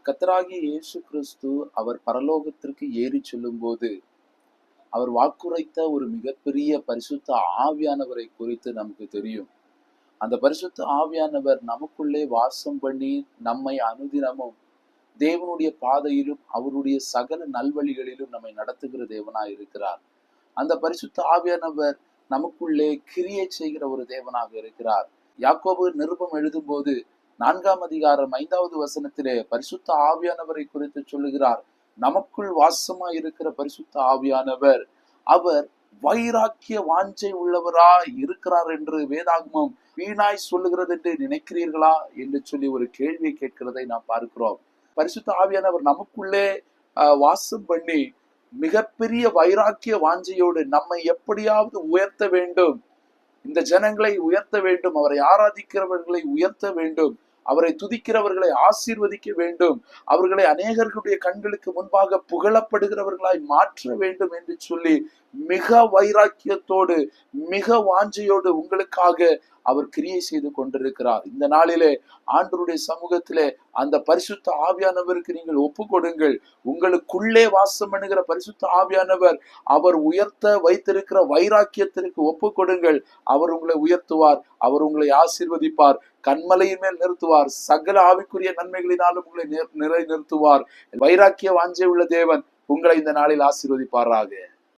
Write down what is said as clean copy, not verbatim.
கர்த்தராகிய இயேசு கிறிஸ்து அவர் பரலோகத்திற்கு ஏறி செல்லும் போது அவர் வாக்குரைத்த ஒரு மிகப்பெரிய பரிசுத்த ஆவியானவரை குறித்து நமக்கு தெரியும். அந்த பரிசுத்த ஆவியானவர் நமக்குள்ளே வாசம் பண்ணி நம்மை அனுதினமும் தேவனுடைய பாதையிலும் அவருடைய சகல நல்வழிகளிலும் நம்மை நடத்துகிற தேவனாய் இருக்கிறார். அந்த பரிசுத்த ஆவியானவர் நமக்குள்ளே கிரியை செய்கிற ஒரு தேவனாக இருக்கிறார். யாக்கோபு நிருபம் எழுதும் போது 4ஆம் அதிகாரம் 5வது வசனத்திலே பரிசுத்த ஆவியானவரை குறித்து சொல்லுகிறார். நமக்குள் வாசமாய் இருக்கிற பரிசுத்த ஆவியானவர் அவர் வைராக்கிய வாஞ்சை உள்ளவராய் இருக்கிறார் என்று வேதாகமம் வீணாய் சொல்லுகிறது என்று நினைக்கிறீர்களா என்று சொல்லி ஒரு கேள்வியை கேட்கிறதை நாம் பார்க்கிறோம். பரிசுத்த ஆவியானவர் நமக்குள்ளே வாசம் பண்ணி மிகப்பெரிய வைராக்கிய வாஞ்சையோடு நம்மை எப்படியாவது உயர்த்த வேண்டும், இந்த ஜனங்களை உயர்த்த வேண்டும், அவரை ஆராதிக்கிறவர்களை உயர்த்த வேண்டும், அவரை துதிக்கிறவர்களை ஆசீர்வதிக்க வேண்டும், அவர்களை அநேகர்களுடைய கண்களுக்கு முன்பாக புகழப்படுகிறவர்களாய் மாற்ற வேண்டும் என்று சொல்லி மிக வைராக்கியத்தோடு மிக வாஞ்சையோடு உங்களுக்காக அவர் கிரியை செய்து கொண்டிருக்கிறார். இந்த நாளிலே ஆண்டவருடைய சமூகத்திலே அந்த பரிசுத்த ஆவியானவருக்கு நீங்கள் ஒப்பு கொடுங்கள். உங்களுக்குள்ளே வாசம் பண்ணுகிற பரிசுத்த ஆவியானவர் அவர் உயர்த்த வைத்திருக்கிற வைராக்கியத்திற்கு ஒப்பு கொடுங்கள். அவர் உங்களை உயர்த்துவார், அவர் உங்களை ஆசீர்வதிப்பார், கண்மலையின் மேல் நிறுத்துவார், சகல ஆவிக்குரிய நன்மைகளினாலும் உங்களை நிலை நிறுத்துவார். வைராக்கிய வாஞ்சை உள்ள தேவன் உங்களை இந்த நாளில் ஆசீர்வதிப்பாராக.